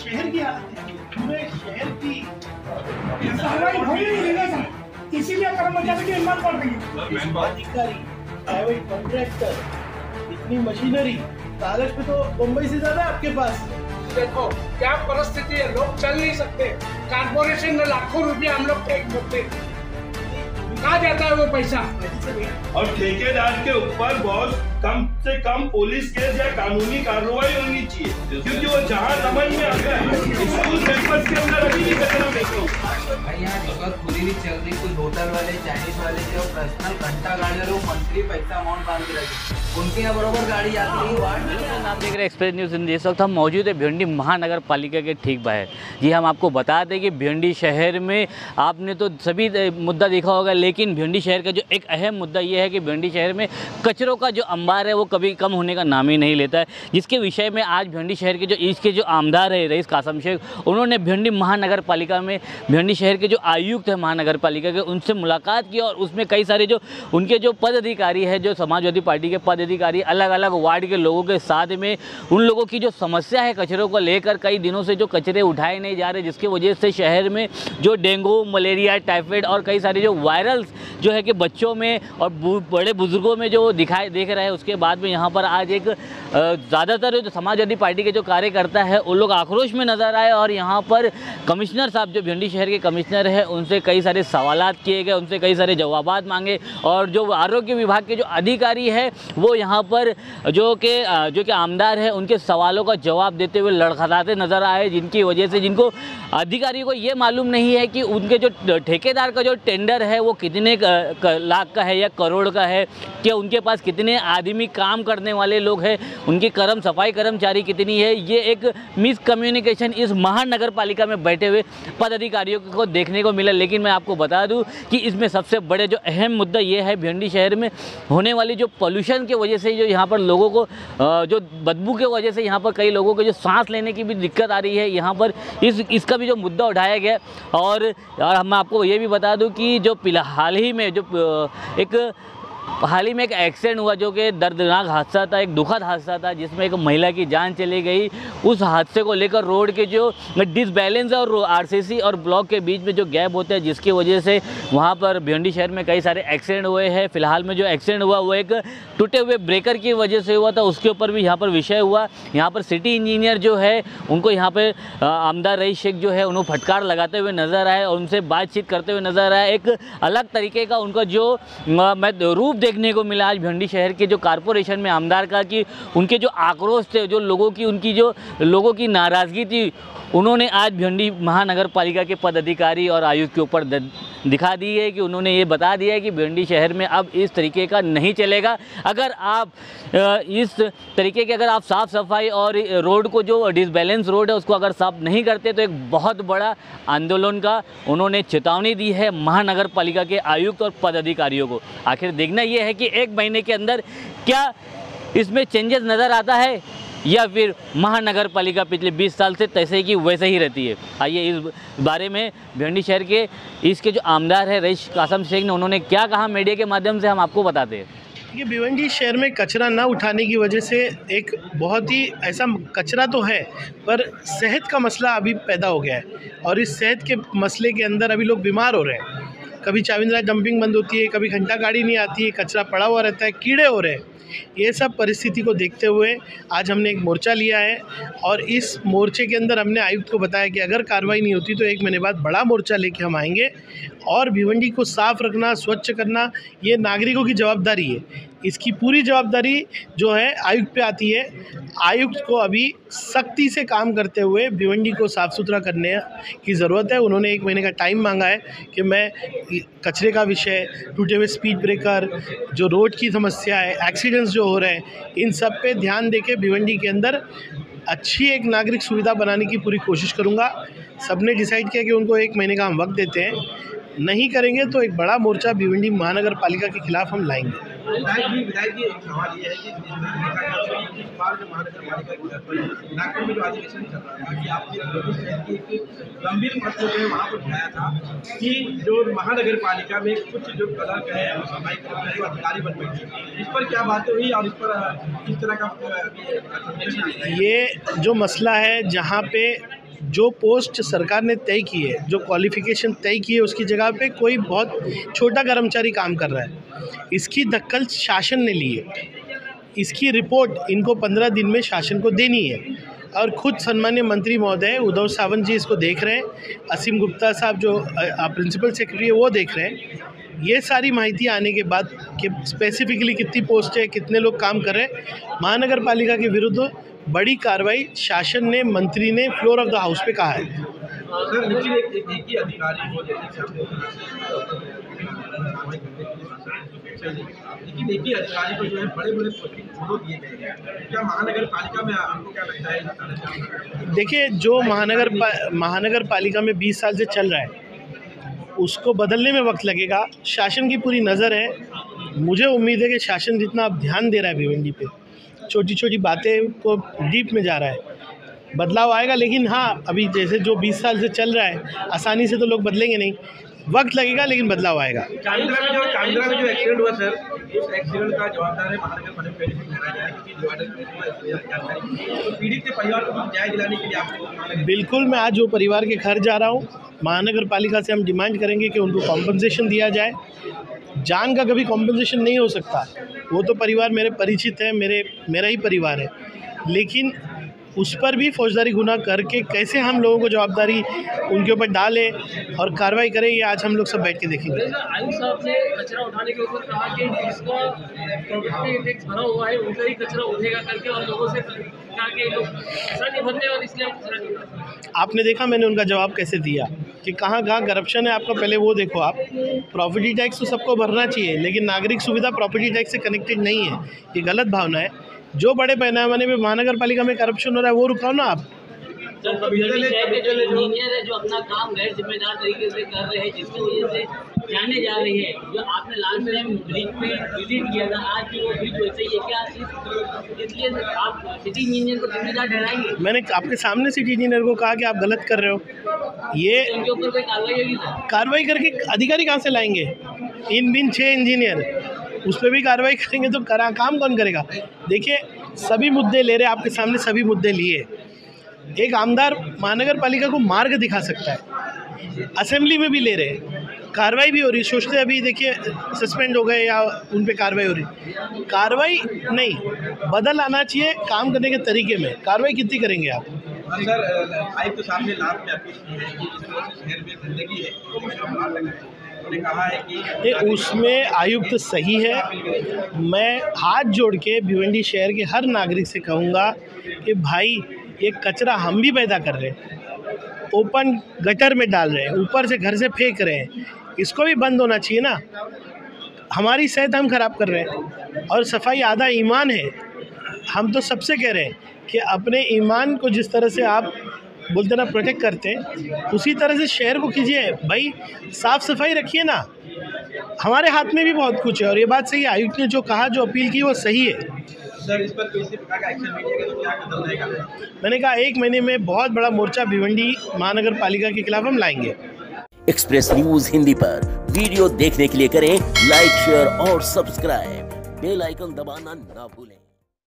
शहर की हालत देखिए, पूरे शहर की कार्रवाई हो ही नहीं रही है, इसीलिए कर्मचारी की हिम्मत पड़ रही है। अधिकारी, प्राइवेट कॉन्ट्रैक्टर, इतनी मशीनरी, कागज पे तो मुंबई से ज्यादा है आपके पास। देखो क्या परिस्थिति है, लोग चल नहीं सकते। कारपोरेशन में लाखों रुपया हम लोग टैक्स भरते, कहाँ जाता है वो पैसा? और ठेकेदार के ऊपर बहुत कम से कम पुलिस केस या कानूनी कार्रवाई होनी चाहिए, क्योंकि वो जहाँ समझ में आता है स्कूल कैंपस के अंदर अभी भी कचरा फेंको। भाई यहाँ जगत पूरी भी चल रही, कुछ होटल वाले चाइनीज वाले जो पर्सनल घंटा गाड़ी वाले वो मंथली पैसा अमाउंट बांध के रखे, उनके यहाँ बरोबर गाड़ी आती है। आप देख रहे हैं एक्सप्रेस न्यूज़ हिंदी। इस वक्त हम मौजूद है भिवंडी महानगर पालिका के ठीक बाहर। जी हम आपको बता दें कि भिवंडी शहर में आपने तो सभी मुद्दा देखा होगा, लेकिन भिवंडी शहर का जो एक अहम मुद्दा ये है कि भिवंडी शहर में कचरों का जो अंबार है वो कभी कम होने का नाम ही नहीं लेता है, जिसके विषय में आज भिवंडी शहर के जो इसके जो आमदार है रईस कासम शेख, उन्होंने भिवंडी महानगर पालिका में भिवंडी शहर के जो आयुक्त है महानगर पालिका के, उनसे मुलाकात की और उसमें कई सारे जो उनके जो पदाधिकारी है, जो समाजवादी पार्टी के पदाधिकारी अलग अलग वार्ड के लोगों के साथ में उन लोगों की जो समस्या है कचरों को लेकर, कई दिनों से जो कचरे उठाए नहीं जा रहे, जिसकी वजह से शहर में जो डेंगू, मलेरिया, टाइफाइड और कई सारे जो वायरल जो है कि बच्चों में और बड़े बुजुर्गों में जो देख रहा है, उसके बाद में यहाँ पर आज एक ज़्यादातर जो समाजवादी पार्टी के जो कार्यकर्ता है उन लोग आक्रोश में नजर आए और यहाँ पर कमिश्नर साहब जो भिवंडी शहर के कमिश्नर है उनसे कई सारे सवालात किए गए, उनसे कई सारे जवाबात मांगे और जो आरोग्य विभाग के जो अधिकारी है वो यहाँ पर जो कि आमदार है उनके सवालों का जवाब देते हुए लड़खड़ाते नजर आए, जिनकी वजह से जिनको अधिकारियों को ये मालूम नहीं है कि उनके जो ठेकेदार का जो टेंडर है वो कितने लाख का है या करोड़ का है, कि उनके पास कितने आदमी काम करने वाले लोग हैं, उनकी सफाई कर्मचारी कितनी है। ये एक मिसकम्युनिकेशन इस महानगर पालिका में बैठे हुए पदाधिकारियों को देखने को मिला। लेकिन मैं आपको बता दूं कि इसमें सबसे बड़े जो अहम मुद्दा ये है भिवंडी शहर में होने वाली जो पोल्यूशन की वजह से जो यहाँ पर लोगों को जो बदबू के वजह से यहाँ पर कई लोगों को जो सांस लेने की भी दिक्कत आ रही है, यहाँ पर इसका भी जो मुद्दा उठाया गया। और मैं आपको ये भी बता दूं कि जो हाल ही में एक एक्सीडेंट हुआ जो कि दर्दनाक हादसा था, एक दुखद हादसा था जिसमें एक महिला की जान चली गई। उस हादसे को लेकर रोड के जो डिसबैलेंस है और आरसीसी और ब्लॉक के बीच में जो गैप होता है, जिसकी वजह से वहां पर भिवंडी शहर में कई सारे एक्सीडेंट हुए हैं। फिलहाल में जो एक्सीडेंट हुआ वो एक टूटे हुए ब्रेकर की वजह से हुआ था, उसके ऊपर भी यहाँ पर विषय हुआ। यहाँ पर सिटी इंजीनियर जो है उनको यहाँ पर आमदार रईस शेख जो है उन्होंने फटकार लगाते हुए नजर आए और उनसे बातचीत करते हुए नजर आए। एक अलग तरीके का उनका जो रूप देखने को मिला आज भिवंडी शहर के जो कारपोरेशन में आमदार का, कि उनके जो आक्रोश थे, जो लोगों की नाराज़गी थी, उन्होंने आज भिवंडी महानगर पालिका के पदाधिकारी और आयुक्त के ऊपर दिखा दी है कि उन्होंने ये बता दिया है कि भिवंडी शहर में अब इस तरीके का नहीं चलेगा। अगर आप इस तरीके के आप साफ़ सफाई और रोड को जो डिसबैलेंस रोड है उसको अगर साफ नहीं करते तो एक बहुत बड़ा आंदोलन का उन्होंने चेतावनी दी है महानगर पालिका के आयुक्त और पदाधिकारियों को। आखिर देखना ये है कि एक महीने के अंदर क्या इसमें चेंजेस नज़र आता है या फिर महानगर पालिका पिछले 20 साल से तैसे की वैसे ही रहती है। आइए इस बारे में भिवंडी शहर के इसके जो आमदार है रईस कासम शेख ने उन्होंने क्या कहा मीडिया के माध्यम से हम आपको बताते हैं। ये भिवंडी शहर में कचरा ना उठाने की वजह से एक बहुत ही ऐसा कचरा तो है पर सेहत का मसला अभी पैदा हो गया है और इस सेहत के मसले के अंदर अभी लोग बीमार हो रहे हैं। कभी चाविंद्रा डंपिंग बंद होती है, कभी घंटा गाड़ी नहीं आती है, कचरा पड़ा हुआ रहता है, कीड़े हो रहे हैं। ये सब परिस्थिति को देखते हुए आज हमने एक मोर्चा लिया है और इस मोर्चे के अंदर हमने आयुक्त को बताया कि अगर कार्रवाई नहीं होती तो 1 महीने बाद बड़ा मोर्चा लेके हम आएंगे और भिवंडी को साफ़ रखना, स्वच्छ करना ये नागरिकों की जवाबदारी है। इसकी पूरी जवाबदारी जो है आयुक्त पे आती है। आयुक्त को अभी सख्ती से काम करते हुए भिवंडी को साफ़ सुथरा करने की ज़रूरत है। उन्होंने 1 महीने का टाइम मांगा है कि मैं कचरे का विषय, टूटे हुए स्पीड ब्रेकर, जो रोड की समस्या है, एक्सीडेंट्स जो हो रहे हैं, इन सब पे ध्यान देके भिवंडी के अंदर अच्छी एक नागरिक सुविधा बनाने की पूरी कोशिश करूँगा। सबने डिसाइड किया कि उनको 1 महीने का हम वक्त देते हैं, नहीं करेंगे तो एक बड़ा मोर्चा भिवंडी महानगर पालिका के खिलाफ हम लाएंगे। विधायक जी एक सवाल ये है कि इस बार जो महानगर पालिका नागपुर में जो अधिवेशन चल रहा था कि आपने एक गंभीर प्रश्न जो है वहाँ पर उठाया था कि जो महानगर पालिका में कुछ जो क्लर्क है सफाई कर्मचारी जो अधिकारी बन बैठे, इस पर क्या बातें हुई और इस पर किस तरह का ये जो मसला है जहाँ पे जो पोस्ट सरकार ने तय की है, जो क्वालिफ़िकेशन तय की है, उसकी जगह पे कोई बहुत छोटा कर्मचारी काम कर रहा है। इसकी दखल शासन ने ली है। इसकी रिपोर्ट इनको 15 दिन में शासन को देनी है और खुद सम्मान्य मंत्री महोदय उद्धव सावंत जी इसको देख रहे हैं। असीम गुप्ता साहब जो प्रिंसिपल सेक्रेटरी है वो देख रहे हैं। ये सारी माहिती आने के बाद कि स्पेसिफिकली कितनी पोस्ट है, कितने लोग काम कर रहे हैं, महानगर पालिका के विरुद्ध बड़ी कार्रवाई शासन ने, मंत्री ने फ्लोर ऑफ द हाउस पे कहा है। सर, लेकिन एक ही अधिकारी को लेकिन एक ही अधिकारी को जो है बड़े-बड़े फोटो दिए गए हैं। क्या महानगर पालिका में आपको क्या लगता है? देखिए, जो महानगर पालिका में 20 साल से चल रहा है उसको बदलने में वक्त लगेगा। शासन की पूरी नज़र है। मुझे उम्मीद है कि शासन जितना अब ध्यान दे रहा है भिवंडी पे, छोटी छोटी बातें को डीप में जा रहा है, बदलाव आएगा। लेकिन हाँ, अभी जैसे जो 20 साल से चल रहा है, आसानी से तो लोग बदलेंगे नहीं, वक्त लगेगा, लेकिन बदलाव आएगा। चांद्रा में जो एक्सीडेंट हुआ सर, उस एक्सीडेंट का जवाबदार है महानगर पालिका, तो पीड़ित के परिवार को न्याय दिलाने के लिए आपको? बिल्कुल, मैं आज वो परिवार के घर जा रहा हूँ। महानगर पालिका से हम डिमांड करेंगे कि उनको कॉम्पनसेशन दिया जाए। जान का कभी कॉम्पनसेशन नहीं हो सकता, वो तो परिवार मेरे परिचित है, मेरा ही परिवार है, लेकिन उस पर भी फौजदारी गुनाह करके कैसे हम लोगों को जवाबदारी उनके ऊपर डालें और कार्रवाई करें, ये आज हम लोग सब बैठ के देखेंगे। आयुष साहब ने कचरा उठाने के ऊपर कहा कि जिसका प्रॉपर्टी टैक्स भरा हुआ है उनका ही कचरा उठेगा करके, और लोगों से कहा कि लोग ऐसा नहीं भरते और इसलिए हम कचरा नहीं उठाते। आपने देखा मैंने उनका जवाब कैसे दिया कि कहाँ कहाँ करप्शन है आपका, पहले वो देखो आप। प्रॉपर्टी टैक्स तो सबको भरना चाहिए, लेकिन नागरिक सुविधा प्रॉपर्टी टैक्स से कनेक्टेड नहीं है, ये गलत भावना है। जो बड़े पैमाने में महानगर पालिका में करप्शन हो रहा है वो रुकाओ ना आप। इंजीनियर है जो अपना काम गैर जिम्मेदार तरीके से कर रहे हैं, जिसकी वजह से जाने जा रही है। जो आपने लास्ट टाइम ब्रिज पे विजिट किया था, आज भी वो ब्रिज वैसे ही है क्या? इसलिए आप सिटी इंजीनियर को जिम्मेदार ठहराएंगे? मैंने आपके सामने सिटी इंजीनियर को कहा कि आप गलत कर रहे हो। ये उनके ऊपर कोई कार्रवाई होगी? कार्रवाई करके अधिकारी कहाँ से लाएंगे? इन बिन 6 इंजीनियर, उस पर भी कार्रवाई करेंगे तो काम कौन करेगा? देखिए, सभी मुद्दे ले रहे हैं आपके सामने, सभी मुद्दे लिए। एक आमदार महानगर पालिका को मार्ग दिखा सकता है, असेंबली में भी ले रहे हैं, कार्रवाई भी हो रही। सोचते अभी देखिए सस्पेंड हो गए या उन पे कार्रवाई हो रही। कार्रवाई नहीं, बदल आना चाहिए काम करने के तरीके में। कार्रवाई कितनी करेंगे आप? सर, आयुक्त साहब ने लाभ में अपील की है कि जिस तरह से शहर में गंदगी है, उन्होंने कहा है कि उसमें आयुक्त सही है। मैं हाथ जोड़ के भिवंडी शहर के हर नागरिक से कहूँगा कि भाई, ये कचरा हम भी पैदा कर रहे हैं, ओपन गटर में डाल रहे हैं, ऊपर से घर से फेंक रहे हैं, इसको भी बंद होना चाहिए ना। हमारी सेहत हम खराब कर रहे हैं, और सफाई आधा ईमान है। हम तो सबसे कह रहे हैं कि अपने ईमान को जिस तरह से आप बोलते ना प्रोटेक्ट करते हैं, उसी तरह से शहर को कीजिए भाई, साफ़ सफाई रखिए ना। हमारे हाथ में भी बहुत कुछ है, और ये बात सही है, आयुक्त ने जो कहा, जो अपील की, वो सही है। सर, इस पर किसी प्रकार का एक्शन लीजिएगा तो क्या कदम रहेगा? मैंने कहा 1 महीने में बहुत बड़ा मोर्चा भिवंडी महानगर पालिका के खिलाफ हम लाएंगे। एक्सप्रेस न्यूज हिंदी पर वीडियो देखने के लिए करें लाइक, शेयर और सब्सक्राइब। बेल आइकन दबाना ना भूलें।